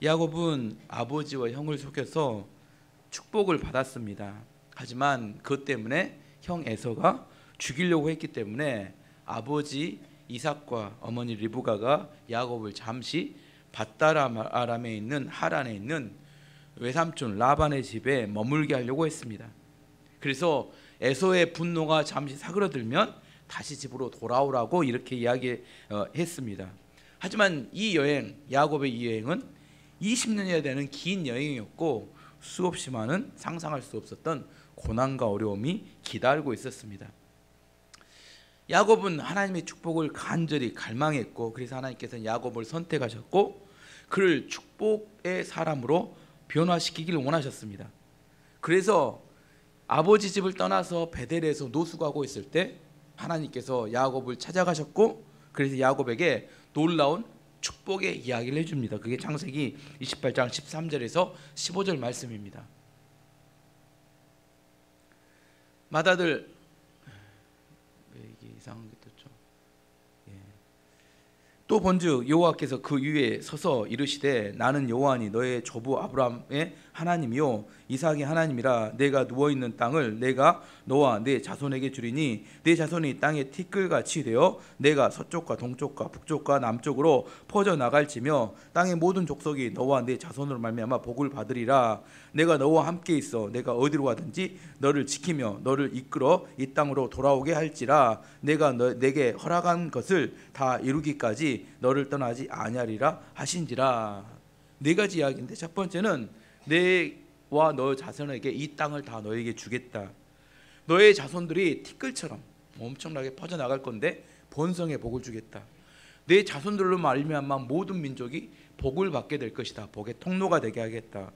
야곱은 아버지와 형을 속여서 축복을 받았습니다. 하지만 그것 때문에 형 에서가 죽이려고 했기 때문에 아버지 이삭과 어머니 리브가가 야곱을 잠시 밧다람에 있는 하란에 있는 외삼촌 라반의 집에 머물게 하려고 했습니다. 그래서 에서의 분노가 잠시 사그러들면 다시 집으로 돌아오라고 이렇게 이야기했습니다. 하지만 이 여행, 야곱의 이 여행은 20년이나 되는 긴 여행이었고 수없이 많은 상상할 수 없었던 고난과 어려움이 기다리고 있었습니다. 야곱은 하나님의 축복을 간절히 갈망했고 그래서 하나님께서는 야곱을 선택하셨고 그를 축복의 사람으로 변화시키기를 원하셨습니다. 그래서 아버지 집을 떠나서 베델에서 노숙하고 있을 때 하나님께서 야곱을 찾아가셨고 그래서 야곱에게 놀라운 축복의 이야기를 해줍니다. 그게 창세기 28장 13절에서 15절 말씀입니다. 맏아들 왜 이게 이상한 게 떴죠? 또 본즉 여호와께서 그 위에 서서 이르시되 나는 여호와니 너의 조부 아브라함의 하나님이요 이삭의 하나님이라 내가 누워있는 땅을 내가 너와 내 자손에게 주리니 내 자손이 땅의 티끌같이 되어 내가 서쪽과 동쪽과 북쪽과 남쪽으로 퍼져나갈지며 땅의 모든 족속이 너와 내 자손으로 말미암아 복을 받으리라. 내가 너와 함께 있어 내가 어디로 가든지 너를 지키며 너를 이끌어 이 땅으로 돌아오게 할지라. 내가 내게 허락한 것을 다 이루기까지 너를 떠나지 아니하리라 하신지라. 네 가지 이야기인데 첫 번째는 내와 너 자손에게 이 땅을 다 너에게 주겠다. 너의 자손들이 티끌처럼 엄청나게 퍼져나갈 건데 번성의 복을 주겠다. 내 자손들로 말미암아 모든 민족이 복을 받게 될 것이다. 복의 통로가 되게 하겠다.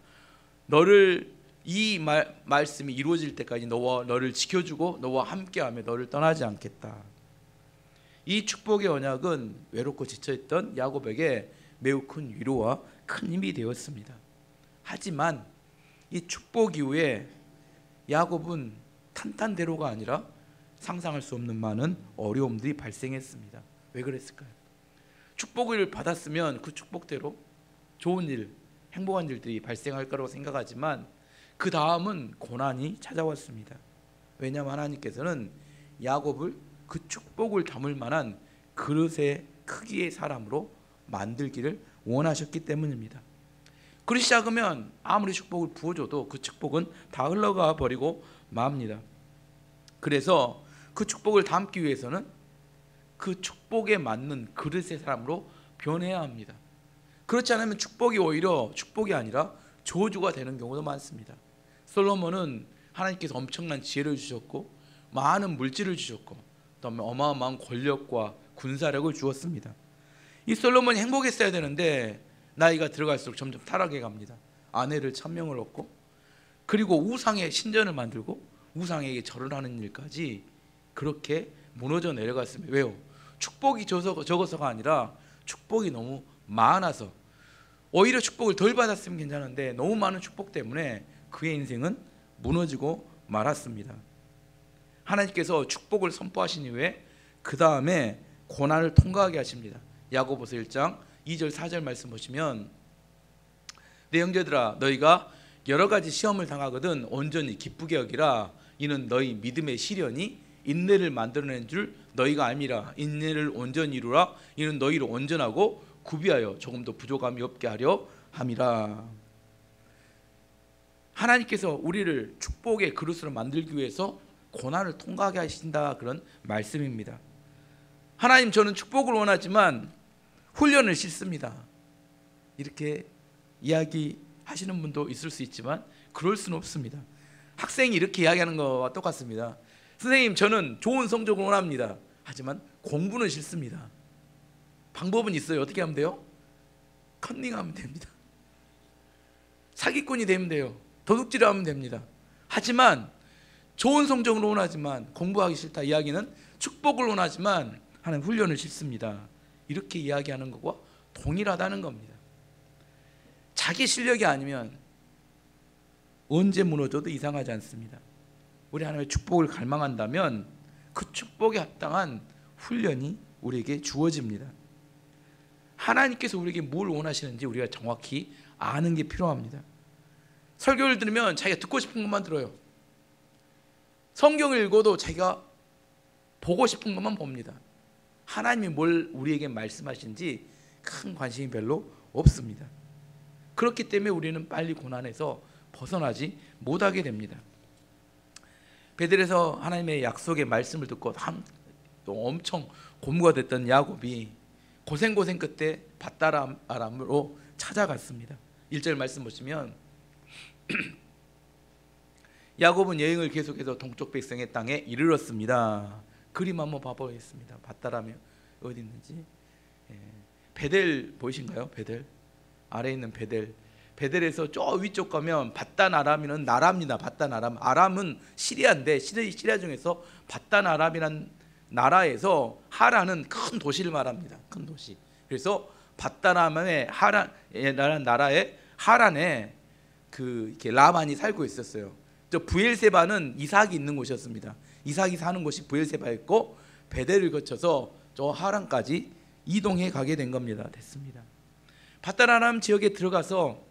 너를 이 말씀이 이루어질 때까지 너를 지켜주고 너와 함께하며 너를 떠나지 않겠다. 이 축복의 언약은 외롭고 지쳐있던 야곱에게 매우 큰 위로와 큰 힘이 되었습니다. 하지만 이 축복 이후에 야곱은 탄탄대로가 아니라 상상할 수 없는 많은 어려움들이 발생했습니다. 왜 그랬을까요? 축복을 받았으면 그 축복대로 좋은 일, 행복한 일들이 발생할 거라고 생각하지만 그 다음은 고난이 찾아왔습니다. 왜냐하면 하나님께서는 야곱을 그 축복을 담을 만한 그릇의 크기의 사람으로 만들기를 원하셨기 때문입니다. 그릇이 작으면 아무리 축복을 부어줘도 그 축복은 다 흘러가 버리고 맙니다. 그래서 그 축복을 담기 위해서는 그 축복에 맞는 그릇의 사람으로 변해야 합니다. 그렇지 않으면 축복이 오히려 축복이 아니라 저주가 되는 경우도 많습니다. 솔로몬은 하나님께서 엄청난 지혜를 주셨고 많은 물질을 주셨고 그다음에 어마어마한 권력과 군사력을 주었습니다. 이 솔로몬이 행복했어야 되는데 나이가 들어갈수록 점점 타락해 갑니다. 아내를 1000명을 얻고 그리고 우상의 신전을 만들고 우상에게 절을 하는 일까지 그렇게 무너져 내려갔습니다. 왜요? 축복이 적어서가 아니라 축복이 너무 많아서. 오히려 축복을 덜 받았으면 괜찮은데 너무 많은 축복 때문에 그의 인생은 무너지고 말았습니다. 하나님께서 축복을 선포하신 이후에 그 다음에 고난을 통과하게 하십니다. 야고보서 1장 2절 4절 말씀 보시면 내 형제들아 너희가 여러 가지 시험을 당하거든 온전히 기쁘게 여기라. 이는 너희 믿음의 시련이 인내를 만들어낸 줄 너희가 알미라. 인내를 온전히 이루라. 이는 너희를 온전하고 구비하여 조금도 부족함이 없게 하려 함이라. 하나님께서 우리를 축복의 그릇으로 만들기 위해서 고난을 통과하게 하신다, 그런 말씀입니다. 하나님, 저는 축복을 원하지만 훈련을 싫습니다. 이렇게 이야기하시는 분도 있을 수 있지만 그럴 수는 없습니다. 학생이 이렇게 이야기하는 것과 똑같습니다. 선생님, 저는 좋은 성적을 원합니다. 하지만 공부는 싫습니다. 방법은 있어요. 어떻게 하면 돼요? 컨닝하면 됩니다. 사기꾼이 되면 돼요. 도둑질을 하면 됩니다. 하지만 좋은 성적을 원하지만 공부하기 싫다 이야기는 축복을 원하지만 하는 훈련을 싫습니다. 이렇게 이야기하는 것과 동일하다는 겁니다. 자기 실력이 아니면 언제 무너져도 이상하지 않습니다. 우리 하나님의 축복을 갈망한다면 그 축복에 합당한 훈련이 우리에게 주어집니다. 하나님께서 우리에게 뭘 원하시는지 우리가 정확히 아는 게 필요합니다. 설교를 들으면 자기가 듣고 싶은 것만 들어요. 성경을 읽어도 자기가 보고 싶은 것만 봅니다. 하나님이 뭘 우리에게 말씀하시는지 큰 관심이 별로 없습니다. 그렇기 때문에 우리는 빨리 고난에서 벗어나지 못하게 됩니다. 베델에서 하나님의 약속의 말씀을 듣고 또 엄청 고무가 됐던 야곱이 고생 끝에 밧다람으로 찾아갔습니다. 1절 말씀 보시면 야곱은 여행을 계속해서 동쪽 백성의 땅에 이르렀습니다. 그림 한번 봐보겠습니다. 밧다람이 어디 있는지. 베델 보이신가요? 베델 아래에 있는 베델. 베델에서 저 위쪽 가면 밧단 아람이는 나라입니다. 밧단 아람. 아람은 시리아인데 시리아 중에서 밧단 아람이란 나라에서 하란은 큰 도시를 말합니다. 큰 도시. 그래서 밧단 아람의 하란이라는 나라의 하란에 이렇게 라반이 살고 있었어요. 저 부엘세바는 이삭이 있는 곳이었습니다. 이삭이 사는 곳이 부엘세바였고 베델을 거쳐서 저 하란까지 이동해 가게 된 겁니다. 됐습니다. 밧단 아람 지역에 들어가서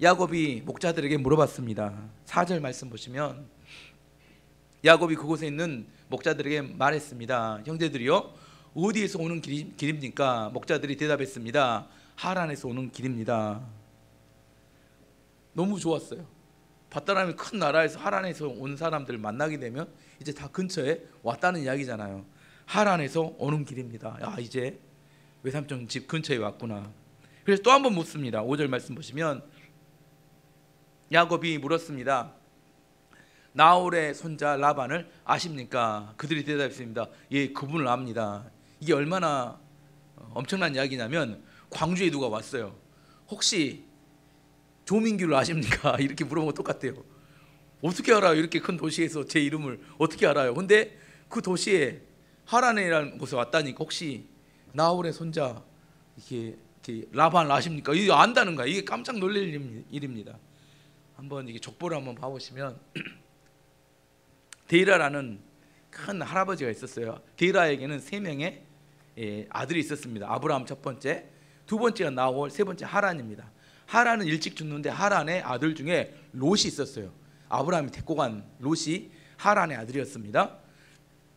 야곱이 목자들에게 물어봤습니다. 4절 말씀 보시면 야곱이 그곳에 있는 목자들에게 말했습니다. 형제들이요, 어디에서 오는 길입니까? 목자들이 대답했습니다. 하란에서 오는 길입니다. 너무 좋았어요. 밧단 아람이 큰 나라에서 하란에서 온 사람들을 만나게 되면 이제 다 근처에 왔다는 이야기잖아요. 하란에서 오는 길입니다. 야, 이제 외삼촌 집 근처에 왔구나. 그래서 또 한 번 묻습니다. 5절 말씀 보시면 야곱이 물었습니다. 나홀의 손자 라반을 아십니까? 그들이 대답했습니다. 예, 그분을 압니다. 이게 얼마나 엄청난 이야기냐면 광주에 누가 왔어요. 혹시 조민규를 아십니까? 이렇게 물어보면 똑같아요. 어떻게 알아요? 이렇게 큰 도시에서 제 이름을 어떻게 알아요? 근데 그 도시에 하란이라는 곳에 왔다니까 혹시 나홀의 손자 이렇게 라반을 아십니까? 이게 안다는 거야. 이게 깜짝 놀랄 일입니다. 한번 이게 족보를 한번 봐보시면 데이라라는 큰 할아버지가 있었어요. 데이라에게는 3명의 아들이 있었습니다. 아브라함 첫 번째, 두 번째가 나홀, 세 번째 하란입니다. 하란은 일찍 죽는데 하란의 아들 중에 롯이 있었어요. 아브라함이 데리고 간 롯이 하란의 아들이었습니다.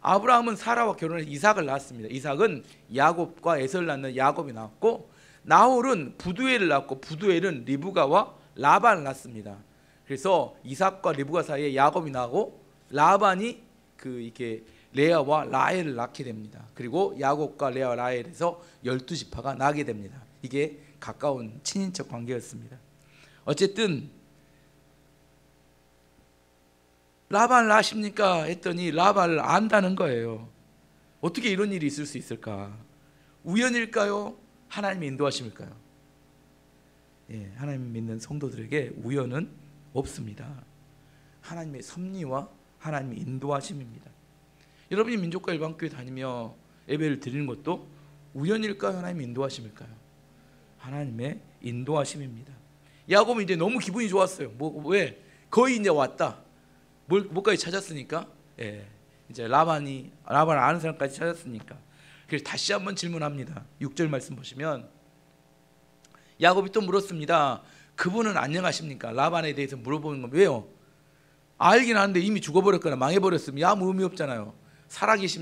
아브라함은 사라와 결혼해서 이삭을 낳았습니다. 이삭은 야곱과 에서를 낳는 야곱이 낳았고, 나홀은 부두엘을 낳았고 부두엘은 리브가와 라반을 낳습니다. 그래서 이삭과 리브가 사이에 야곱이 나고 라반이 이렇게 레아와 라헬을 낳게 됩니다. 그리고 야곱과 레아와 라헬에서 12지파가 나게 됩니다. 이게 가까운 친인척 관계였습니다. 어쨌든 라반을 아십니까? 했더니 라반을 안다는 거예요. 어떻게 이런 일이 있을 수 있을까? 우연일까요? 하나님의 인도하심일까요? 예, 하나님 믿는 성도들에게 우연은 없습니다. 하나님의 섭리와 하나님의 인도하심입니다. 여러분이 민족과 일반교회 다니며 예배를 드리는 것도 우연일까요? 하나님의 인도하심일까요? 하나님의 인도하심입니다. 야곱은 이제 너무 기분이 좋았어요. 왜? 거의 이제 왔다. 뭘까지 찾았으니까. 예, 이제 라반을 아는 사람까지 찾았으니까. 그래서 다시 한번 질문합니다. 6절 말씀 보시면 야곱이 또 물었습니다. 그분은 안녕하십니까? 라반에 대해서 물어보는 건 왜요? 알긴 아는데 이미 죽어버렸거나 망해버렸으면 아무 의미 없잖아요.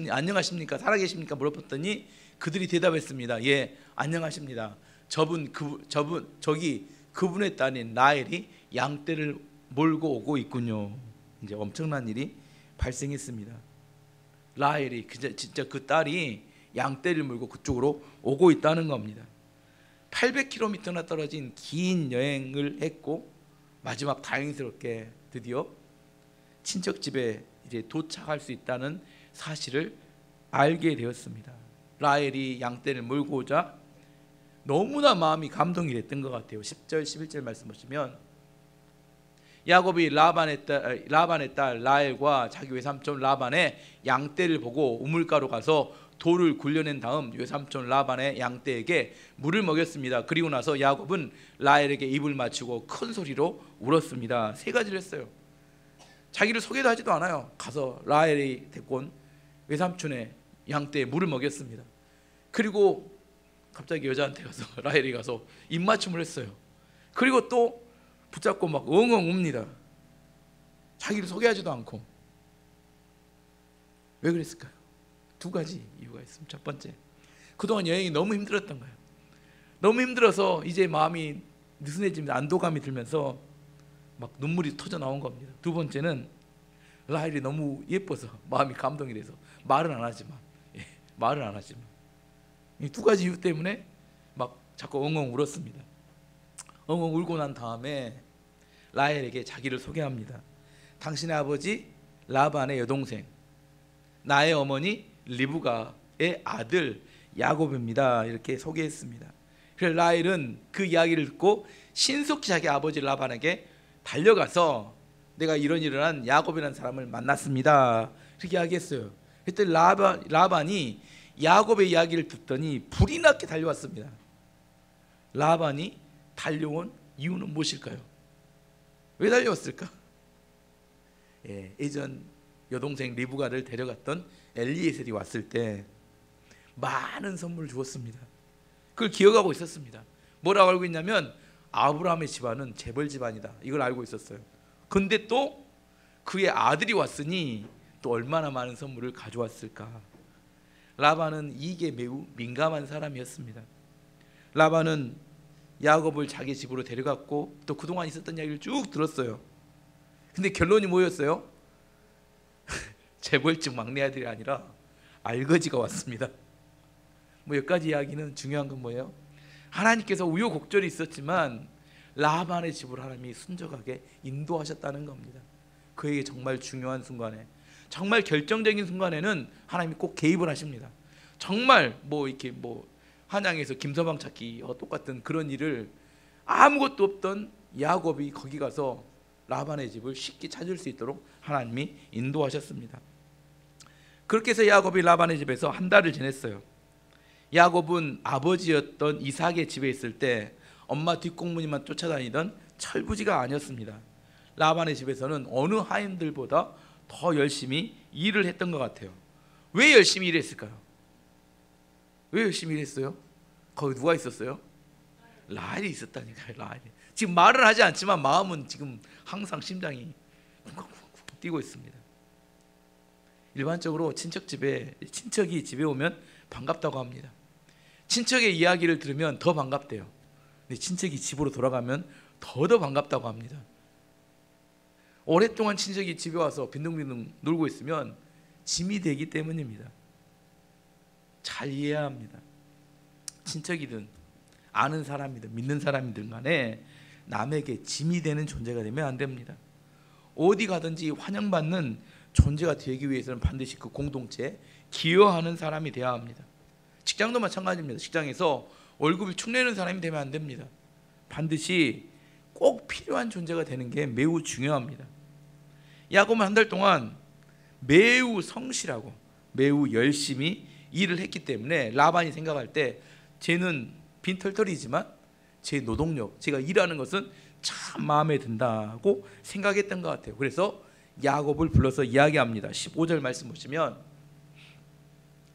안녕하십니까? 살아계십니까? 물어봤더니 그들이 대답했습니다. 예, 안녕하십니다. 저기 그분의 딸인 라헬이 양떼를 몰고 오고 있군요. 이제 엄청난 일이 발생했습니다. 라헬이 진짜 그 딸이 양떼를 몰고 그쪽으로 오고 있다는 겁니다. 800km나 떨어진 긴 여행을 했고 마지막 다행스럽게 드디어 친척 집에 이제 도착할 수 있다는 사실을 알게 되었습니다. 라헬이 양떼를 몰고 오자 너무나 마음이 감동이 됐던 것 같아요. 10절 11절 말씀 보시면 야곱이 라반의 딸 라헬과 자기 외삼촌 라반의 양떼를 보고 우물가로 가서 돌을 굴려낸 다음 외삼촌 라반의 양떼에게 물을 먹였습니다. 그리고 나서 야곱은 라헬에게 입을 맞추고 큰 소리로 울었습니다. 3가지를 했어요. 자기를 소개도 하지도 않아요. 가서 라헬이 데리고 온 외삼촌의 양떼에 물을 먹였습니다. 그리고 갑자기 여자한테 가서 라헬이 가서 입맞춤을 했어요. 그리고 또 붙잡고 막 엉엉 웁니다. 자기를 소개하지도 않고. 왜 그랬을까요? 두 가지 이유가 있습니다. 첫 번째, 그동안 여행이 너무 힘들었던 거예요. 너무 힘들어서 이제 마음이 느슨해지면서 안도감이 들면서 막 눈물이 터져 나온 겁니다. 두 번째는 라헬이 너무 예뻐서 마음이 감동이 돼서 말은 안 하지만 이 두 가지 이유 때문에 막 자꾸 엉엉 울었습니다. 엉엉 울고 난 다음에 라헬에게 자기를 소개합니다. 당신의 아버지 라반의 여동생, 나의 어머니 리브가의 아들 야곱입니다. 이렇게 소개했습니다. 그래서 라헬은 그 이야기를 듣고 신속히 자기 아버지 라반에게 달려가서 내가 이런 일을 한 야곱이라는 사람을 만났습니다. 그렇게 이야기했어요. 그때 라반이 야곱의 이야기를 듣더니 불이 나게 달려왔습니다. 라반이 달려온 이유는 무엇일까요? 왜 달려왔을까? 예전 여동생 리브가를 데려갔던 엘리에셀이 왔을 때 많은 선물을 주었습니다. 그걸 기억하고 있었습니다. 뭐라고 알고 있냐면 아브라함의 집안은 재벌 집안이다, 이걸 알고 있었어요. 근데 또 그의 아들이 왔으니 또 얼마나 많은 선물을 가져왔을까. 라반은 이게 매우 민감한 사람이었습니다. 라반은 야곱을 자기 집으로 데려갔고 또 그동안 있었던 이야기를 쭉 들었어요. 근데 결론이 뭐였어요? 재벌집 막내 아들이 아니라 알거지가 왔습니다. 뭐 여기까지 이야기는 중요한 건 뭐예요? 하나님께서 우여곡절이 있었지만 라반의 집으로 하나님이 순적하게 인도하셨다는 겁니다. 그에게 정말 중요한 순간에, 정말 결정적인 순간에는 하나님이 꼭 개입을 하십니다. 정말 뭐 이렇게 뭐 한양에서 김서방 찾기와 똑같은 그런 일을 아무것도 없던 야곱이 거기 가서 라반의 집을 쉽게 찾을 수 있도록 하나님이 인도하셨습니다. 그렇게 해서 야곱이 라반의 집에서 한 달을 지냈어요. 야곱은 아버지였던 이삭의 집에 있을 때 엄마 뒷공무니만 쫓아다니던 철부지가 아니었습니다. 라반의 집에서는 어느 하인들보다 더 열심히 일을 했던 것 같아요. 왜 열심히 일했을까요? 왜 열심히 일했어요? 거기 누가 있었어요? 라헬이 있었다니까요. 라헬이. 지금 말을 하지 않지만 마음은 지금 항상 심장이 쿵쿵쿵쿵 뛰고 있습니다. 일반적으로 친척이 집에 오면 반갑다고 합니다. 친척의 이야기를 들으면 더 반갑대요. 근데 친척이 집으로 돌아가면 더 반갑다고 합니다. 오랫동안 친척이 집에 와서 빈둥빈둥 놀고 있으면 짐이 되기 때문입니다. 잘 이해해야 합니다. 친척이든 아는 사람이든 믿는 사람이든 간에 남에게 짐이 되는 존재가 되면 안 됩니다. 어디 가든지 환영받는 존재가 되기 위해서는 반드시 그 공동체에 기여하는 사람이 되어야 합니다. 직장도 마찬가지입니다. 직장에서 월급을 축내는 사람이 되면 안 됩니다. 반드시 꼭 필요한 존재가 되는 게 매우 중요합니다. 야곱은 한 달 동안 매우 성실하고 매우 열심히 일을 했기 때문에 라반이 생각할 때 쟤는 빈털털이지만 제 노동력, 제가 일하는 것은 참 마음에 든다고 생각했던 것 같아요. 그래서 야곱을 불러서 이야기합니다. 15절 말씀 보시면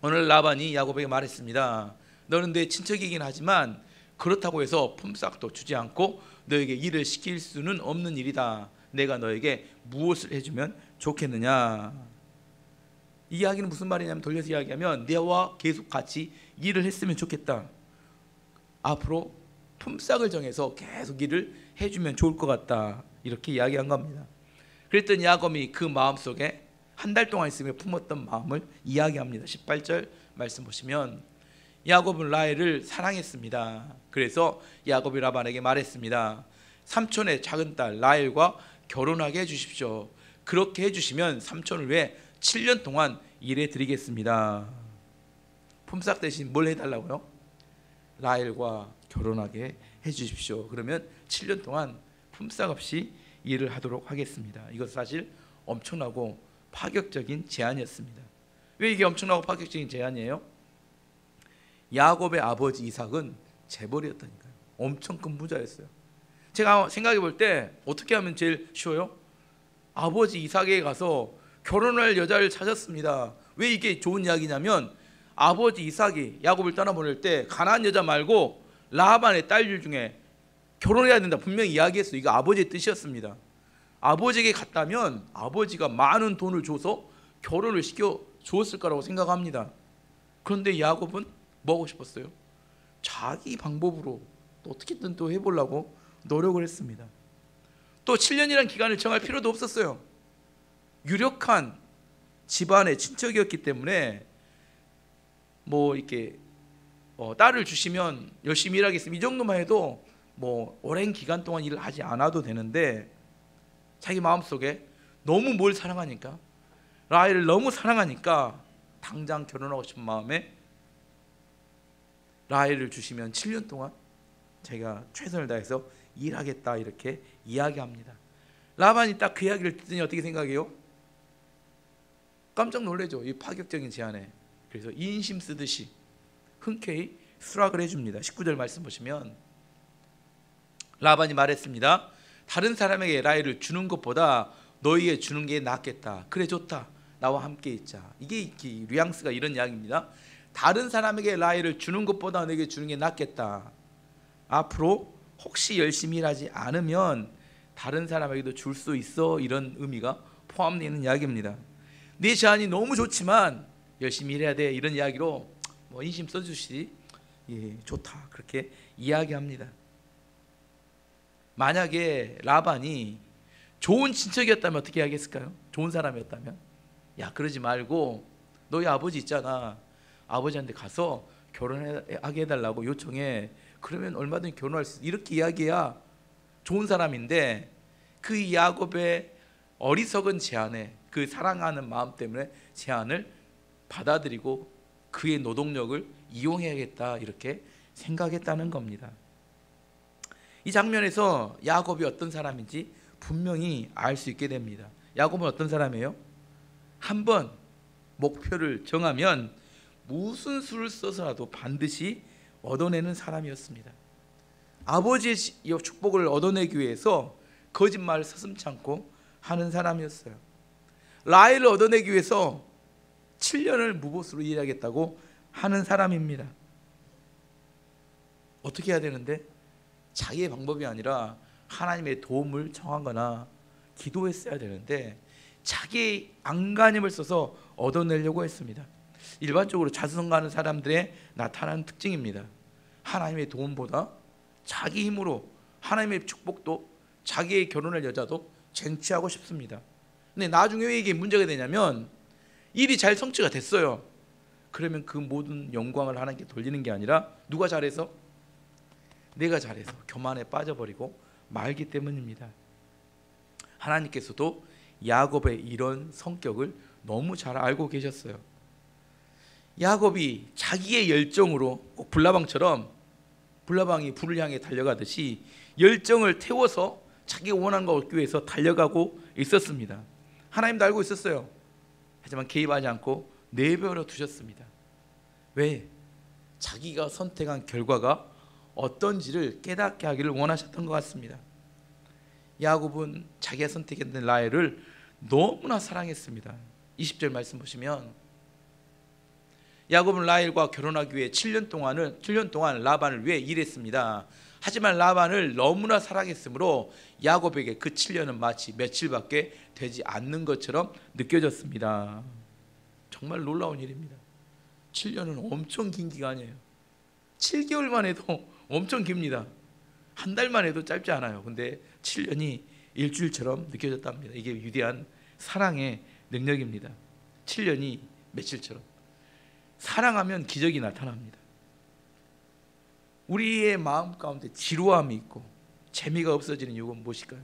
오늘 라반이 야곱에게 말했습니다. 너는 내 친척이긴 하지만 그렇다고 해서 품삯도 주지 않고 너에게 일을 시킬 수는 없는 일이다. 내가 너에게 무엇을 해주면 좋겠느냐. 이 이야기는 무슨 말이냐면, 돌려서 이야기하면 내와 계속 같이 일을 했으면 좋겠다. 앞으로 품삯을 정해서 계속 일을 해주면 좋을 것 같다. 이렇게 이야기한 겁니다. 그랬더니 야곱이 그 마음속에 한 달 동안 있으며 품었던 마음을 이야기합니다. 18절 말씀 보시면 야곱은 라헬을 사랑했습니다. 그래서 야곱이 라반에게 말했습니다. 삼촌의 작은 딸 라헬과 결혼하게 해주십시오. 그렇게 해주시면 삼촌을 위해 7년 동안 일해 드리겠습니다. 품삯 대신 뭘 해달라고요? 라헬과 결혼하게 해주십시오. 그러면 7년 동안 품삯 없이 일을 하도록 하겠습니다. 이것 사실 엄청나고 파격적인 제안이었습니다. 왜 이게 엄청나고 파격적인 제안이에요? 야곱의 아버지 이삭은 재벌이었다니까요. 엄청 큰 부자였어요. 제가 생각해 볼 때 어떻게 하면 제일 쉬워요? 아버지 이삭에게 가서 결혼할 여자를 찾았습니다. 왜 이게 좋은 이야기냐면 아버지 이삭이 야곱을 떠나보낼 때 가나안 여자 말고 라반의 딸들 중에 결혼해야 된다 분명히 이야기했어요. 이거 아버지의 뜻이었습니다. 아버지에게 갔다면 아버지가 많은 돈을 줘서 결혼을 시켜 주었을 거라고 생각합니다. 그런데 야곱은 뭐 하고 싶었어요? 자기 방법으로 또 어떻게든 또 해보려고 노력을 했습니다. 또 7년이라는 기간을 정할 필요도 없었어요. 유력한 집안의 친척이었기 때문에 뭐 이렇게 딸을 주시면 열심히 일하겠습니다, 이 정도만 해도 뭐 오랜 기간 동안 일을 하지 않아도 되는데, 자기 마음속에 너무 뭘 사랑하니까, 라헬을 너무 사랑하니까 당장 결혼하고 싶은 마음에 라헬을 주시면 7년 동안 제가 최선을 다해서 일하겠다 이렇게 이야기합니다. 라반이 딱 그 이야기를 듣더니 어떻게 생각해요? 깜짝 놀라죠. 이 파격적인 제안에. 그래서 인심 쓰듯이 흔쾌히 수락을 해줍니다. 19절 말씀 보시면 라반이 말했습니다. 다른 사람에게 라헬을 주는 것보다 너희에게 주는 게 낫겠다. 그래 좋다. 나와 함께 있자. 이게 뉘앙스가 이런 이야기입니다. 다른 사람에게 라헬을 주는 것보다 너에게 주는 게 낫겠다. 앞으로 혹시 열심히 일하지 않으면 다른 사람에게도 줄 수 있어. 이런 의미가 포함되어 있는 이야기입니다. 네 제안이 너무 좋지만 열심히 일해야 돼. 이런 이야기로 뭐 인심 써주시 좋다. 그렇게 이야기합니다. 만약에 라반이 좋은 친척이었다면 어떻게 하겠을까요? 좋은 사람이었다면, 야 그러지 말고 너희 아버지 있잖아, 아버지한테 가서 결혼하게 해달라고 요청해. 그러면 얼마든지 결혼할 수 있어. 이렇게 이야기해야 좋은 사람인데, 그 야곱의 어리석은 제안에, 그 사랑하는 마음 때문에 제안을 받아들이고 그의 노동력을 이용해야겠다 이렇게 생각했다는 겁니다. 이 장면에서 야곱이 어떤 사람인지 분명히 알 수 있게 됩니다. 야곱은 어떤 사람이에요? 한번 목표를 정하면 무슨 수를 써서라도 반드시 얻어내는 사람이었습니다. 아버지의 축복을 얻어내기 위해서 거짓말을 서슴지 않고 하는 사람이었어요. 라헬을 얻어내기 위해서 7년을 무보수로 일하겠다고 하는 사람입니다. 어떻게 해야 되는데? 자기의 방법이 아니라 하나님의 도움을 청하거나 기도했어야 되는데 자기의 안간힘을 써서 얻어내려고 했습니다. 일반적으로 자수성가하는 사람들의 나타나는 특징입니다. 하나님의 도움보다 자기 힘으로 하나님의 축복도, 자기의 결혼할 여자도 쟁취하고 싶습니다. 근데 나중에 왜 이게 문제가 되냐면, 일이 잘 성취가 됐어요. 그러면 그 모든 영광을 하나님께 돌리는 게 아니라 누가 잘해서? 내가 잘해서 교만에 빠져버리고 말기 때문입니다. 하나님께서도 야곱의 이런 성격을 너무 잘 알고 계셨어요. 야곱이 자기의 열정으로, 꼭 불나방처럼 불나방이 불을 향해 달려가듯이 열정을 태워서 자기가 원하는 걸 얻기 위해서 달려가고 있었습니다. 하나님도 알고 있었어요. 하지만 개입하지 않고 내버려 두셨습니다. 왜? 자기가 선택한 결과가 어떤지를 깨닫게 하기를 원하셨던 것 같습니다. 야곱은 자기가 선택했던 라헬을 너무나 사랑했습니다. 20절 말씀 보시면 야곱은 라헬과 결혼하기 위해 7년 동안 라반을 위해 일했습니다. 하지만 라반을 너무나 사랑했으므로 야곱에게 그 7년은 마치 며칠밖에 되지 않는 것처럼 느껴졌습니다. 정말 놀라운 일입니다. 7년은 엄청 긴 기간이에요. 7개월만 해도 엄청 깁니다. 한 달만 해도 짧지 않아요. 근데 7년이 일주일처럼 느껴졌답니다. 이게 위대한 사랑의 능력입니다. 7년이 며칠처럼. 사랑하면 기적이 나타납니다. 우리의 마음 가운데 지루함이 있고 재미가 없어지는 이유가 무엇일까요?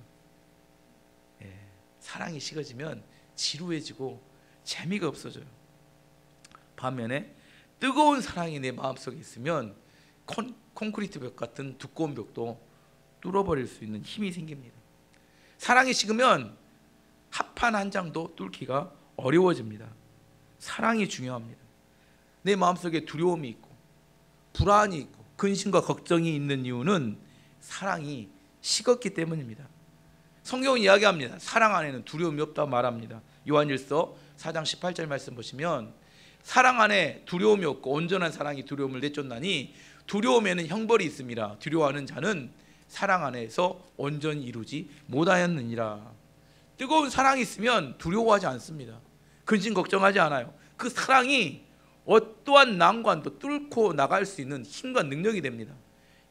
사랑이 식어지면 지루해지고 재미가 없어져요. 반면에 뜨거운 사랑이 내 마음속에 있으면 콘크리트 벽 같은 두꺼운 벽도 뚫어버릴 수 있는 힘이 생깁니다. 사랑이 식으면 합판 한 장도 뚫기가 어려워집니다. 사랑이 중요합니다. 내 마음속에 두려움이 있고 불안이 있고 근심과 걱정이 있는 이유는 사랑이 식었기 때문입니다. 성경은 이야기합니다. 사랑 안에는 두려움이 없다고 말합니다. 요한일서 4장 18절 말씀 보시면 사랑 안에 두려움이 없고 온전한 사랑이 두려움을 내쫓나니 두려움에는 형벌이 있습니다. 두려워하는 자는 사랑 안에서 온전히 이루지 못하였느니라. 뜨거운 사랑이 있으면 두려워하지 않습니다. 근심 걱정하지 않아요. 그 사랑이 어떠한 난관도 뚫고 나갈 수 있는 힘과 능력이 됩니다.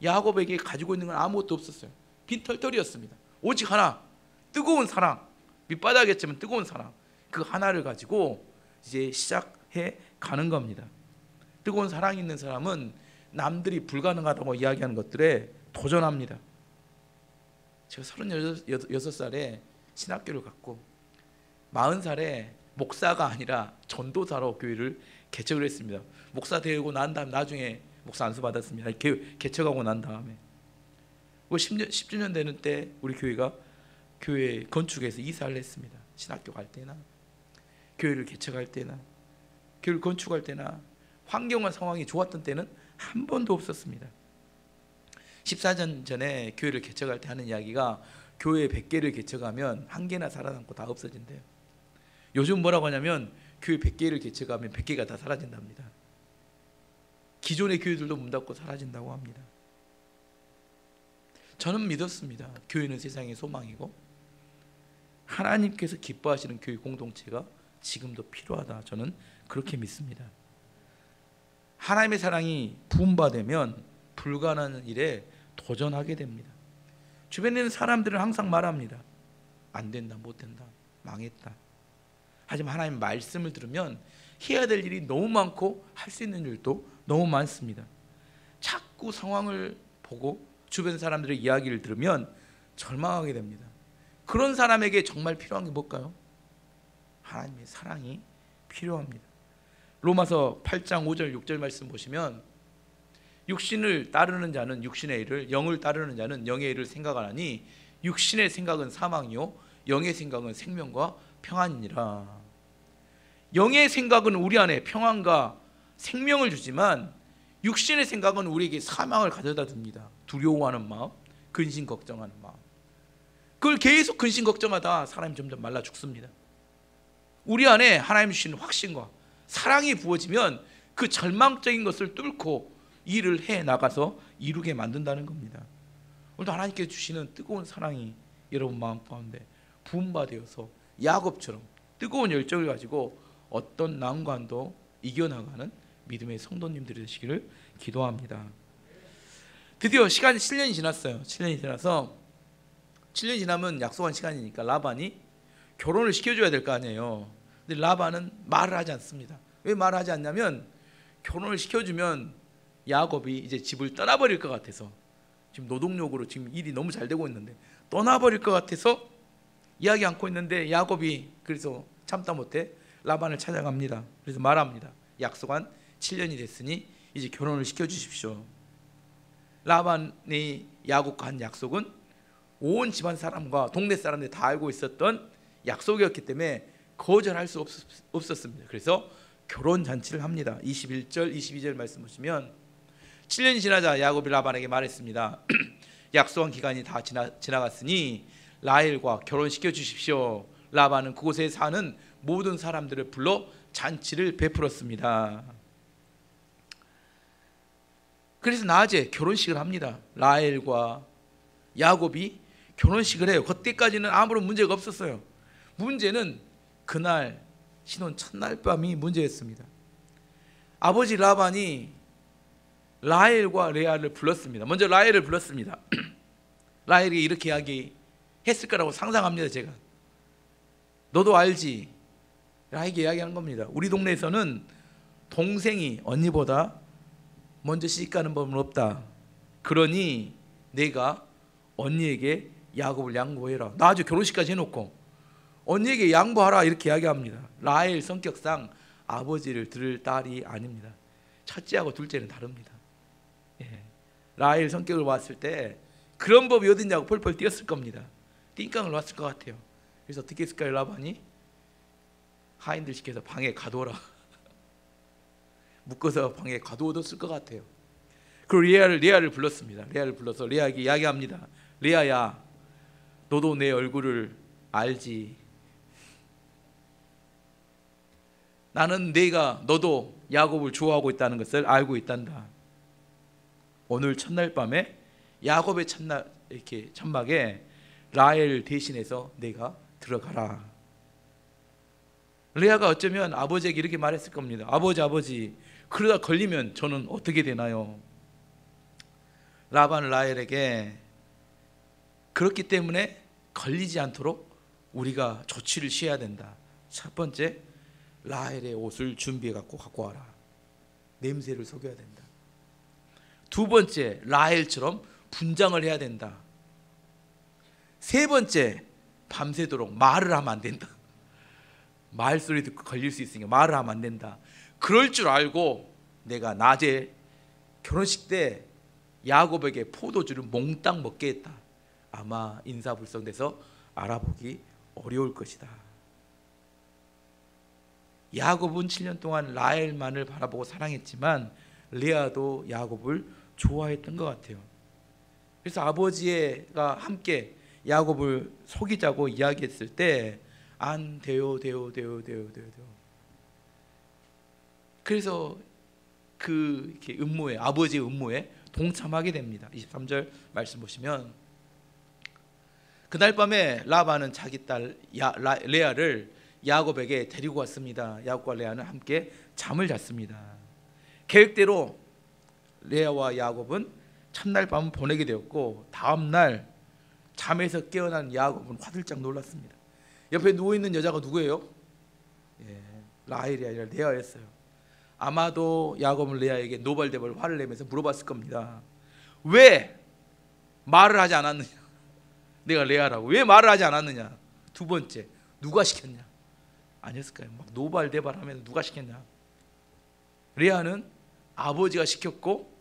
야곱에게 가지고 있는 건 아무것도 없었어요. 빈털털이었습니다. 오직 하나, 뜨거운 사랑, 밑바닥이었지만 뜨거운 사랑, 그 하나를 가지고 이제 시작해 가는 겁니다. 뜨거운 사랑이 있는 사람은 남들이 불가능하다고 이야기하는 것들에 도전합니다. 제가 36살에 신학교를 갔고 40살에 목사가 아니라 전도사로 교회를 개척을 했습니다. 목사 되고 난 다음 나중에 목사 안수 받았습니다. 개척하고 난 다음에 10주년 되는 때 우리 교회가 교회 건축에서 이사를 했습니다. 신학교 갈 때나 교회를 개척할 때나 교회를 건축할 때나 환경과 상황이 좋았던 때는 한 번도 없었습니다. 14년 전에 교회를 개척할 때 하는 이야기가 교회 100개를 개척하면 1개나 살아남고 다 없어진대요. 요즘 뭐라고 하냐면 교회 100개를 개척하면 100개가 다 사라진답니다. 기존의 교회들도 문 닫고 사라진다고 합니다. 저는 믿었습니다. 교회는 세상의 소망이고 하나님께서 기뻐하시는 교회 공동체가 지금도 필요하다. 저는 그렇게 믿습니다. 하나님의 사랑이 부음받으면 불가능한 일에 도전하게 됩니다. 주변에 있는 사람들은 항상 말합니다. 안 된다, 못 된다, 망했다. 하지만 하나님의 말씀을 들으면 해야 될 일이 너무 많고 할 수 있는 일도 너무 많습니다. 자꾸 상황을 보고 주변 사람들의 이야기를 들으면 절망하게 됩니다. 그런 사람에게 정말 필요한 게 뭘까요? 하나님의 사랑이 필요합니다. 로마서 8장 5절 6절 말씀 보시면 육신을 따르는 자는 육신의 일을, 영을 따르는 자는 영의 일을 생각하나니 육신의 생각은 사망이요 영의 생각은 생명과 평안이니라. 영의 생각은 우리 안에 평안과 생명을 주지만 육신의 생각은 우리에게 사망을 가져다 줍니다. 두려워하는 마음, 근심 걱정하는 마음. 그걸 계속 근심 걱정하다 사람이 점점 말라 죽습니다. 우리 안에 하나님 주신 확신과 사랑이 부어지면 그 절망적인 것을 뚫고 일을 해 나가서 이루게 만든다는 겁니다. 오늘도 하나님께서 주시는 뜨거운 사랑이 여러분 마음 가운데 부음받아서 야곱처럼 뜨거운 열정을 가지고 어떤 난관도 이겨나가는 믿음의 성도님들이 되시기를 기도합니다. 드디어 시간이 7년이 지났어요. 7년이 지나서 7년이 지나면 약속한 시간이니까 라반이 결혼을 시켜줘야 될 거 아니에요. 근데 라반은 말을 하지 않습니다. 왜 말을 하지 않냐면 결혼을 시켜주면 야곱이 이제 집을 떠나버릴 것 같아서, 지금 노동력으로 지금 일이 너무 잘 되고 있는데 떠나버릴 것 같아서 이야기 않고 있는데 야곱이 그래서 참다 못해 라반을 찾아갑니다. 그래서 말합니다. 약속한 7년이 됐으니 이제 결혼을 시켜주십시오. 라반이 야곱과 한 약속은 온 집안 사람과 동네 사람들이 다 알고 있었던 약속이었기 때문에 거절할 수 없었습니다. 그래서 결혼 잔치를 합니다. 21절 22절 말씀 보시면 7년이 지나자 야곱이 라반에게 말했습니다. 약속한 기간이 다 지나갔으니 라헬과 결혼시켜 주십시오. 라반은 그곳에 사는 모든 사람들을 불러 잔치를 베풀었습니다. 그래서 낮에 결혼식을 합니다. 라헬과 야곱이 결혼식을 해요. 그때까지는 아무런 문제가 없었어요. 문제는 그날 신혼 첫날 밤이 문제였습니다. 아버지 라반이 라헬과 레아를 불렀습니다. 먼저 라헬을 불렀습니다. 라헬이 이렇게 이야기했을 거라고 상상합니다. 제가 너도 알지? 라헬에게 이야기하는 겁니다. 우리 동네에서는 동생이 언니보다 먼저 시집가는 법은 없다. 그러니 내가 언니에게 야곱을 양보해라. 나 아주 결혼식까지 해놓고 언니에게 양보하라 이렇게 이야기합니다. 라헬 성격상 아버지를 들을 딸이 아닙니다. 첫째하고 둘째는 다릅니다. 예. 라헬 성격을 봤을 때 그런 법이 어딨냐고 펄펄 뛰었을 겁니다. 띵깡을 놨을 것 같아요. 그래서 어떻게 했을까요? 라반이 하인들 시켜서 방에 가두어라. 묶어서 방에 가두어뒀을 것 같아요. 그리고 레아를 불렀습니다. 레아를 불러서 레아에게 이야기합니다. 레아야, 너도 내 얼굴을 알지? 나는 너도 야곱을 좋아하고 있다는 것을 알고 있단다. 오늘 첫날 밤에 야곱의 이렇게 천막에 라헬 대신해서 내가 들어가라. 레아가 어쩌면 아버지에게 이렇게 말했을 겁니다. 아버지, 그러다 걸리면 저는 어떻게 되나요? 라반 라헬에게 그렇기 때문에 걸리지 않도록 우리가 조치를 취해야 된다. 첫 번째, 라헬의 옷을 준비해 갖고 와라. 냄새를 속여야 된다. 두 번째, 라헬처럼 분장을 해야 된다. 세 번째, 밤새도록 말을 하면 안 된다. 말소리 듣고 걸릴 수 있으니까 말을 하면 안 된다. 그럴 줄 알고 내가 낮에 결혼식 때 야곱에게 포도주를 몽땅 먹게 했다. 아마 인사불성돼서 알아보기 어려울 것이다. 야곱은 7년 동안 라헬만을 바라보고 사랑했지만 레아도 야곱을 좋아했던 것 같아요. 그래서 아버지가 함께 야곱을 속이자고 이야기했을 때 안 돼요. 그래서 이렇게 음모에, 아버지의 음모에 동참하게 됩니다. 23절 말씀 보시면, 그날 밤에 라반은 자기 딸 레아를 야곱에게 데리고 왔습니다. 야곱과 레아는 함께 잠을 잤습니다. 계획대로 레아와 야곱은 첫날 밤을 보내게 되었고, 다음 날 잠에서 깨어난 야곱은 화들짝 놀랐습니다. 옆에 누워있는 여자가 누구예요? 라헬이 아니라 레아였어요. 아마도 야곱은 레아에게 노발대발 화를 내면서 물어봤을 겁니다. 왜 말을 하지 않았느냐? 내가 레아라고 왜 말을 하지 않았느냐? 두 번째, 누가 시켰냐? 아니었을까요? 막 노발대발하면서 누가 시켰냐? 레아는 아버지가 시켰고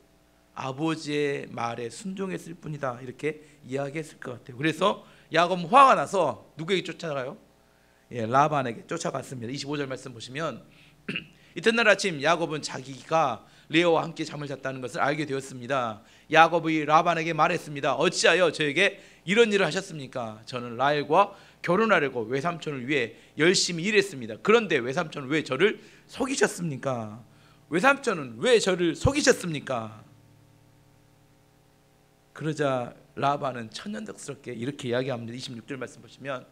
아버지의 말에 순종했을 뿐이다, 이렇게 이야기했을 것 같아요. 그래서 야곱은 화가 나서 누구에게 쫓아가요? 라반에게 쫓아갔습니다. 25절 말씀 보시면 이튿날 아침 야곱은 자기가 레아와 함께 잠을 잤다는 것을 알게 되었습니다. 야곱이 라반에게 말했습니다. 어찌하여 저에게 이런 일을 하셨습니까? 저는 라헬과 결혼하려고 외삼촌을 위해 열심히 일했습니다. 그런데 외삼촌은 왜 저를 속이셨습니까? 외삼촌은 왜 저를 속이셨습니까? 그러자 라반은 천연덕스럽게 이렇게 이야기합니다. 26절 말씀 보시면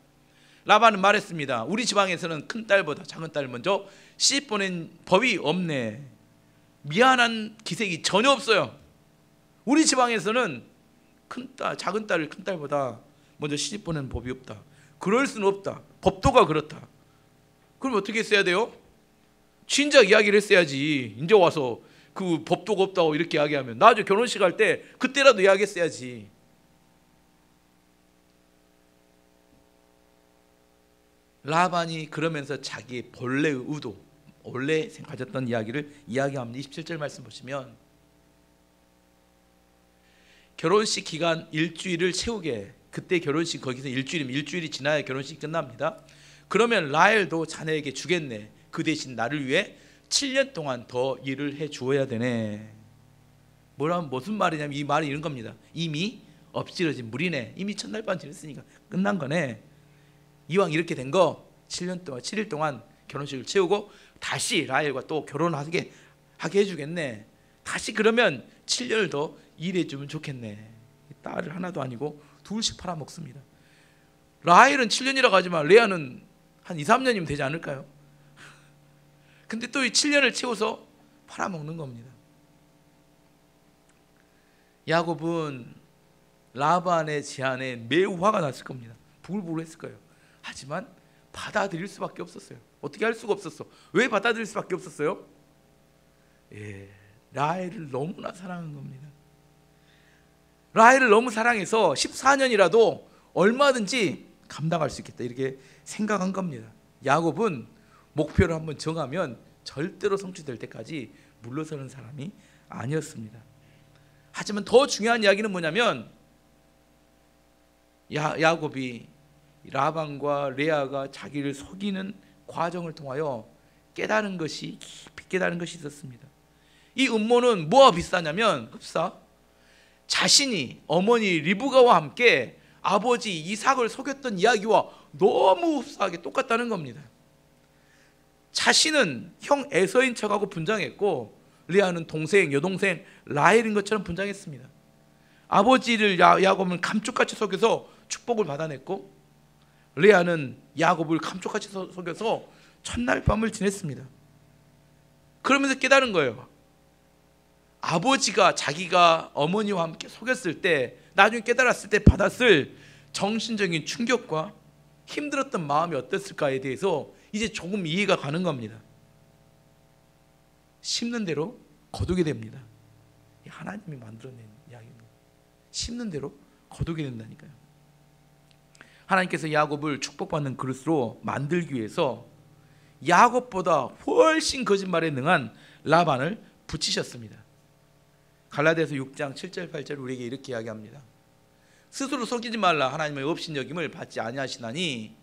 라반은 말했습니다. 우리 지방에서는 큰 딸보다 작은 딸을 먼저 시집 보낸 법이 없네. 미안한 기색이 전혀 없어요. 우리 지방에서는 작은 딸을 큰 딸보다 먼저 시집 보낸 법이 없다. 그럴 수는 없다. 법도가 그렇다. 그럼 어떻게 했어야 돼요? 진작 이야기를 했어야지. 이제 와서 그 법도가 없다고 이렇게 이야기하면 나중에 결혼식 할 때 그때라도 이야기했어야지. 라반이 그러면서 자기의 본래의 의도, 원래 가졌던 이야기를 이야기합니다. 27절 말씀 보시면 결혼식 기간 일주일을 채우게, 그때 결혼식 거기서 일주일이 지나야 결혼식이 끝납니다. 그러면 라헬도 자네에게 주겠네. 그 대신 나를 위해 7년 동안 더 일을 해 주어야 되네. 무슨 말이냐면 이 말이 이런 겁니다. 이미 엎질러진 물이네. 이미 첫날 밤 지냈으니까 끝난 거네. 이왕 이렇게 된 거 7일 동안 결혼식을 채우고 다시 라헬과 또 결혼하게 해주겠네. 다시 그러면 7년을 더 일해주면 좋겠네. 딸을 하나도 아니고 둘씩 팔아먹습니다. 라헬은 7년이라고 하지만 레아는 한 2, 3년이면 되지 않을까요? 근데 또 이 7년을 채워서 팔아먹는 겁니다. 야곱은 라반의 제안에 매우 화가 났을 겁니다. 부글부글 했을 거예요. 하지만 받아들일 수밖에 없었어요. 어떻게 할 수가 없었어. 왜 받아들일 수밖에 없었어요? 라헬을 너무나 사랑한 겁니다. 라헬을 너무 사랑해서 14년이라도 얼마든지 감당할 수 있겠다, 이렇게 생각한 겁니다. 야곱은 목표를 한번 정하면 절대로 성취될 때까지 물러서는 사람이 아니었습니다. 하지만 더 중요한 이야기는 뭐냐면 야곱이 라반과 레아가 자기를 속이는 과정을 통하여 깊이 깨달은 것이 있었습니다. 이 음모는 뭐와 비슷하냐면 자신이 어머니 리브가와 함께 아버지 이삭을 속였던 이야기와 너무 흡사하게 똑같다는 겁니다. 자신은 형 에서인 척하고 분장했고 레아는 동생, 여동생 라헬인 것처럼 분장했습니다. 아버지를 야곱은 감쪽같이 속여서 축복을 받아냈고 레아는 야곱을 감쪽같이 속여서 첫날 밤을 지냈습니다. 그러면서 깨달은 거예요. 아버지가 자기가 어머니와 함께 속였을 때, 나중에 깨달았을 때 받았을 정신적인 충격과 힘들었던 마음이 어땠을까에 대해서 이제 조금 이해가 가는 겁니다. 심는 대로 거두게 됩니다. 하나님이 만들어낸 이야기입니다. 심는 대로 거두게 된다니까요. 하나님께서 야곱을 축복받는 그릇으로 만들기 위해서 야곱보다 훨씬 거짓말에 능한 라반을 붙이셨습니다. 갈라디아서 6장 7절 8절 우리에게 이렇게 이야기합니다. 스스로 속이지 말라. 하나님의 업신여김을 받지 아니하시나니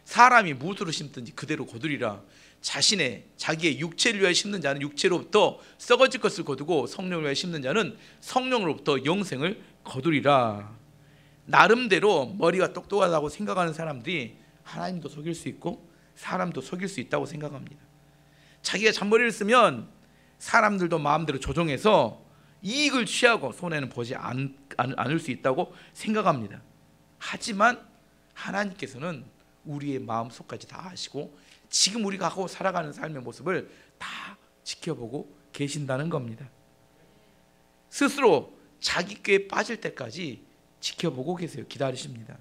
사람이 무엇으로 심든지 그대로 거두리라. 자기의 육체를 위하여 심는 자는 육체로부터 썩어질 것을 거두고 성령을 위하여 심는 자는 성령으로부터 영생을 거두리라. 나름대로 머리가 똑똑하다고 생각하는 사람들이 하나님도 속일 수 있고 사람도 속일 수 있다고 생각합니다. 자기가 잔머리를 쓰면 사람들도 마음대로 조종해서 이익을 취하고 손해는 보지 않을 수 있다고 생각합니다. 하지만 하나님께서는 우리의 마음속까지 다 아시고 지금 우리가 하고 살아가는 삶의 모습을 다 지켜보고 계신다는 겁니다. 스스로 자기 꾀에 빠질 때까지 지켜보고 계세요. 기다리십니다.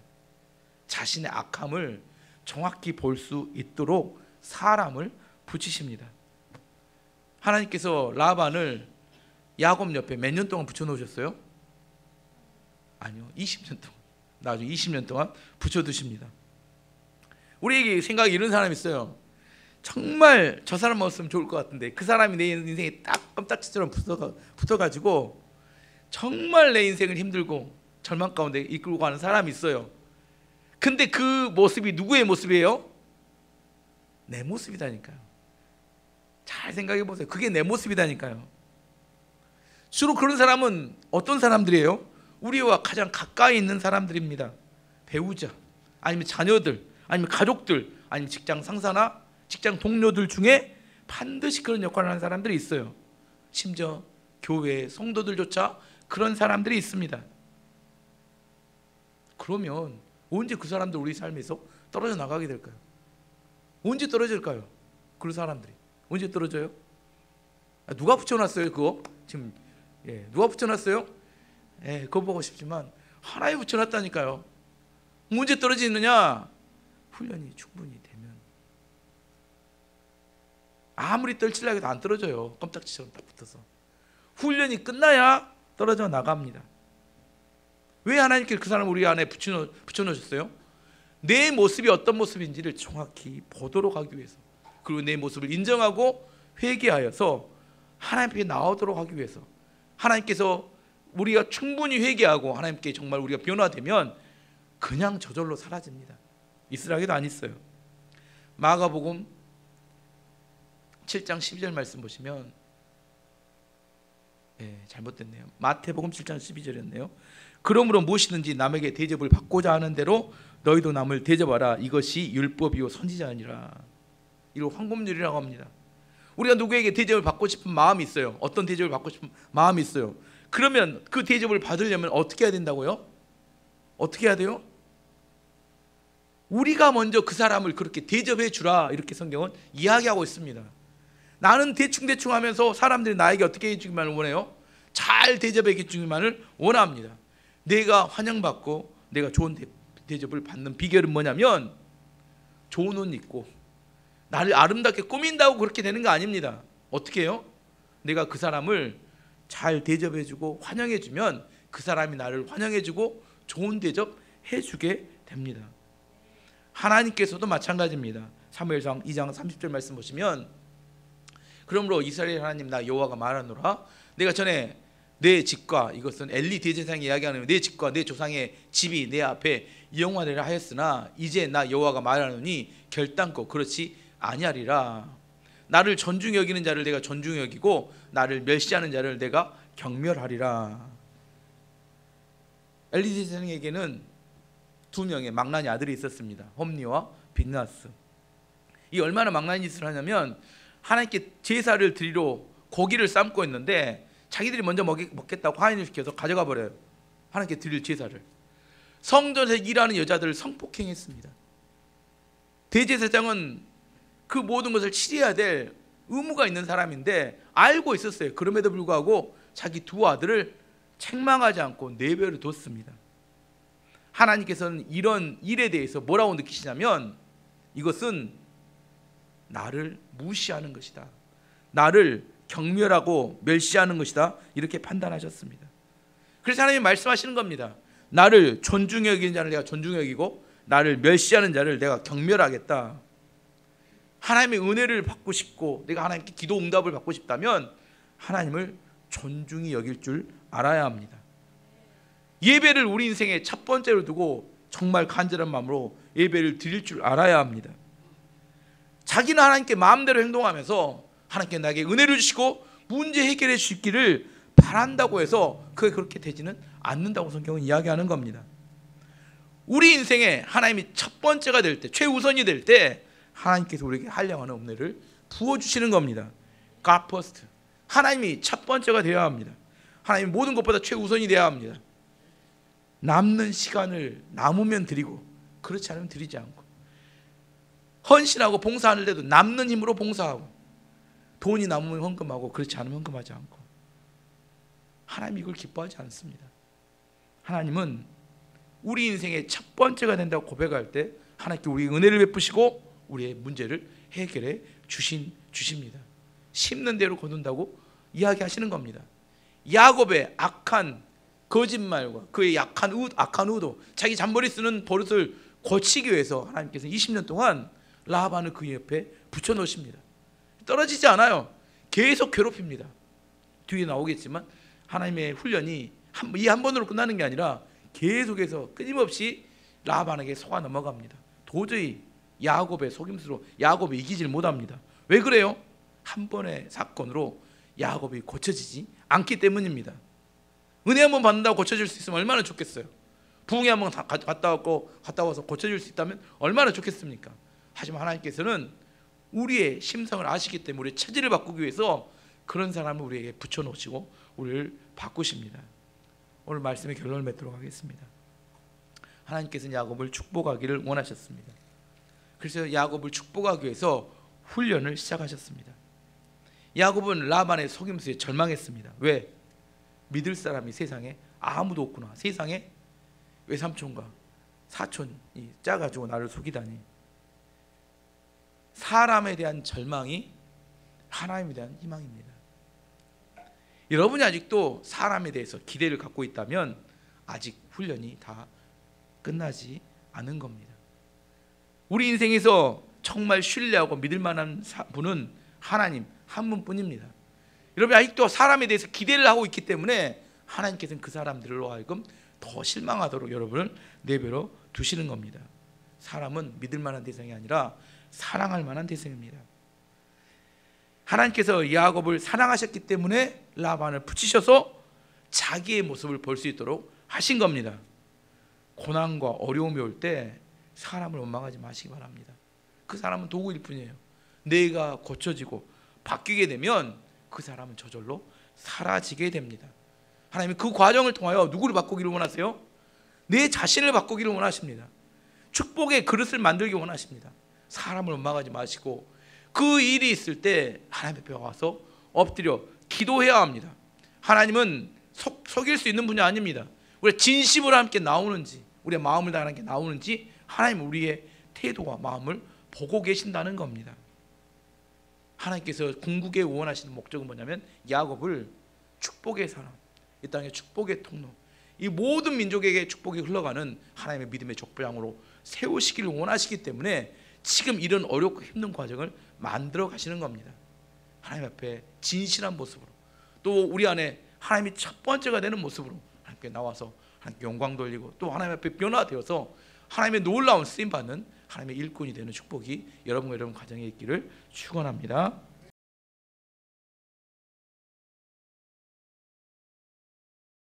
자신의 악함을 정확히 볼 수 있도록 사람을 붙이십니다. 하나님께서 라반을 야곱 옆에 몇 년 동안 붙여놓으셨어요? 아니요, 20년 동안, 나중에 20년 동안 붙여두십니다. 우리에게 생각이 이런 사람이 있어요. 정말 저 사람 없으면 좋을 것 같은데 그 사람이 내 인생에 딱 껌딱지처럼 붙어가지고 정말 내 인생을 힘들고 절망 가운데 이끌고 가는 사람이 있어요. 근데 그 모습이 누구의 모습이에요? 내 모습이다니까요. 잘 생각해 보세요. 그게 내 모습이다니까요. 주로 그런 사람은 어떤 사람들이에요? 우리와 가장 가까이 있는 사람들입니다. 배우자, 아니면 자녀들, 아니면 가족들, 아니면 직장 상사나 직장 동료들 중에 반드시 그런 역할을 하는 사람들이 있어요. 심지어 교회 성도들조차 그런 사람들이 있습니다. 그러면 언제 그 사람들 우리 삶에서 떨어져 나가게 될까요? 언제 떨어질까요? 그런 사람들이 언제 떨어져요? 누가 붙여놨어요? 그거 지금 누가 붙여놨어요? 그거 보고 싶지만 하나님 붙여놨다니까요. 언제 떨어지느냐? 훈련이 충분히 되면. 아무리 떨치려고 해도 안 떨어져요. 껌딱지처럼 딱 붙어서. 훈련이 끝나야 떨어져 나갑니다. 왜 하나님께 그 사람을 우리 안에 붙여놓으셨어요? 내 모습이 어떤 모습인지를 정확히 보도록 하기 위해서, 그리고 내 모습을 인정하고 회개하여서 하나님께 나오도록 하기 위해서. 하나님께서 우리가 충분히 회개하고 하나님께 정말 우리가 변화되면 그냥 저절로 사라집니다. 있으라기도 안 있어요. 마가복음 7장 12절 말씀 보시면 잘못됐네요. 마태복음 7장 12절이었네요. 그러므로 무엇이든지 남에게 대접을 받고자 하는 대로 너희도 남을 대접하라. 이것이 율법이요 선지자니라. 이걸 황금률이라고 합니다. 우리가 누구에게 대접을 받고 싶은 마음이 있어요. 어떤 대접을 받고 싶은 마음이 있어요. 그러면 그 대접을 받으려면 어떻게 해야 된다고요? 어떻게 해야 돼요? 우리가 먼저 그 사람을 그렇게 대접해 주라, 이렇게 성경은 이야기하고 있습니다. 나는 대충 하면서 사람들이 나에게 어떻게 해주기만을 원해요? 잘 대접해 주기만을 원합니다. 내가 환영받고 내가 좋은 대접을 받는 비결은 뭐냐면 좋은 옷 입고 나를 아름답게 꾸민다고 그렇게 되는 거 아닙니다. 어떻게 해요? 내가 그 사람을 잘 대접해주고 환영해주면 그 사람이 나를 환영해주고 좋은 대접 해주게 됩니다. 하나님께서도 마찬가지입니다. 사무엘상 2장 30절 말씀 보시면 그러므로 이스라엘 하나님 나 여호와가 말하노라. 내가 전에 내 집과, 이것은 엘리 대제사장이 이야기하는 내 집과 내 조상의 집이 내 앞에 영화되라 하였으나 이제 나 여호와가 말하노니 결단코 그렇지 아니하리라. 나를 존중히 여기는 자를 내가 존중히 여기고 나를 멸시하는 자를 내가 경멸하리라. 엘리 대제사장에게는 두 명의 망나니 아들이 있었습니다. 홈리와 빈나스. 이 얼마나 망나니 짓을 하냐면 하나님께 제사를 드리러 고기를 삶고 있는데 자기들이 먼저 먹겠다고 화인을 시켜서 가져가 버려요. 하나님께 드릴 제사를. 성전에서 일하는 여자들을 성폭행했습니다. 대제사장은 그 모든 것을 치러야 될 의무가 있는 사람인데 알고 있었어요. 그럼에도 불구하고 자기 두 아들을 책망하지 않고 내버려 뒀습니다. 하나님께서는 이런 일에 대해서 뭐라고 느끼시냐면 이것은 나를 무시하는 것이다, 나를 경멸하고 멸시하는 것이다, 이렇게 판단하셨습니다. 그래서 하나님이 말씀하시는 겁니다. 나를 존중히 여기는 자를 내가 존중히 여기고 나를 멸시하는 자를 내가 경멸하겠다. 하나님의 은혜를 받고 싶고 내가 하나님께 기도 응답을 받고 싶다면 하나님을 존중히 여길 줄 알아야 합니다. 예배를 우리 인생의 첫 번째로 두고 정말 간절한 마음으로 예배를 드릴 줄 알아야 합니다. 자기는 하나님께 마음대로 행동하면서 하나님께 나에게 은혜를 주시고 문제 해결해 주시기를 바란다고 해서 그게 그렇게 되지는 않는다고 성경은 이야기하는 겁니다. 우리 인생에 하나님이 첫 번째가 될 때, 최우선이 될 때 하나님께서 우리에게 한량하는 은혜를 부어주시는 겁니다. God first. 하나님이 첫 번째가 되어야 합니다. 하나님이 모든 것보다 최우선이 되어야 합니다. 남는 시간을 남으면 드리고 그렇지 않으면 드리지 않고, 헌신하고 봉사하는 데도 남는 힘으로 봉사하고, 돈이 남으면 헌금하고 그렇지 않으면 헌금하지 않고, 하나님이 이걸 기뻐하지 않습니다. 하나님은 우리 인생의 첫 번째가 된다고 고백할 때 하나님께 우리에게 은혜를 베푸시고 우리의 문제를 해결해 주십니다. 심는 대로 거둔다고 이야기하시는 겁니다. 야곱의 악한 거짓말과 그의 악한 의도, 자기 잔머리 쓰는 버릇을 고치기 위해서 하나님께서 20년 동안 라반을 그 옆에 붙여놓으십니다. 떨어지지 않아요. 계속 괴롭힙니다. 뒤에 나오겠지만 하나님의 훈련이 이 한 번으로 끝나는 게 아니라 계속해서 끊임없이 라반에게 속아 넘어갑니다. 도저히 야곱의 속임수로 야곱이 이기질 못합니다. 왜 그래요? 한 번의 사건으로 야곱이 고쳐지지 않기 때문입니다. 은혜 한번 받는다고 고쳐질 수 있으면 얼마나 좋겠어요. 부흥회 한번 갔다 와서 고쳐질 수 있다면 얼마나 좋겠습니까? 하지만 하나님께서는 우리의 심성을 아시기 때문에 우리의 체질을 바꾸기 위해서 그런 사람을 우리에게 붙여놓으시고 우리를 바꾸십니다. 오늘 말씀의 결론을 맺도록 하겠습니다. 하나님께서는 야곱을 축복하기를 원하셨습니다. 그래서 야곱을 축복하기 위해서 훈련을 시작하셨습니다. 야곱은 라반의 속임수에 절망했습니다. 왜? 믿을 사람이 세상에 아무도 없구나. 세상에 외삼촌과 사촌이 짜가지고 나를 속이다니. 사람에 대한 절망이 하나님에 대한 희망입니다. 여러분이 아직도 사람에 대해서 기대를 갖고 있다면 아직 훈련이 다 끝나지 않은 겁니다. 우리 인생에서 정말 신뢰하고 믿을 만한 분은 하나님 한 분뿐입니다. 여러분이 아직도 사람에 대해서 기대를 하고 있기 때문에 하나님께서는 그 사람들로 하여금 더 실망하도록 여러분을 내버려 두시는 겁니다. 사람은 믿을 만한 대상이 아니라 사랑할 만한 대상입니다. 하나님께서 야곱을 사랑하셨기 때문에 라반을 붙이셔서 자기의 모습을 볼 수 있도록 하신 겁니다. 고난과 어려움이 올 때 사람을 원망하지 마시기 바랍니다. 그 사람은 도구일 뿐이에요. 내가 고쳐지고 바뀌게 되면 그 사람은 저절로 사라지게 됩니다. 하나님이 그 과정을 통하여 누구를 바꾸기를 원하세요? 내 자신을 바꾸기를 원하십니다. 축복의 그릇을 만들기 원하십니다. 사람을 원망하지 마시고 그 일이 있을 때 하나님 앞에 와서 엎드려 기도해야 합니다. 하나님은 속일 수 있는 분이 아닙니다. 우리가 진심으로 함께 나오는지, 우리의 마음을 다하는 함께 나오는지 하나님 우리의 태도와 마음을 보고 계신다는 겁니다. 하나님께서 궁극에 원하시는 목적은 뭐냐면 야곱을 축복의 사람, 이 땅의 축복의 통로, 이 모든 민족에게 축복이 흘러가는 하나님의 믿음의 족보양으로 세우시기를 원하시기 때문에 지금 이런 어렵고 힘든 과정을 만들어 가시는 겁니다. 하나님 앞에 진실한 모습으로, 또 우리 안에 하나님이 첫 번째가 되는 모습으로 하나님께 나와서 하나님께 영광 돌리고 또 하나님 앞에 변화되어서 하나님의 놀라운 쓰임받는 하나님의 일꾼이 되는 축복이 여러분과 여러분 가정에 있기를 축원합니다.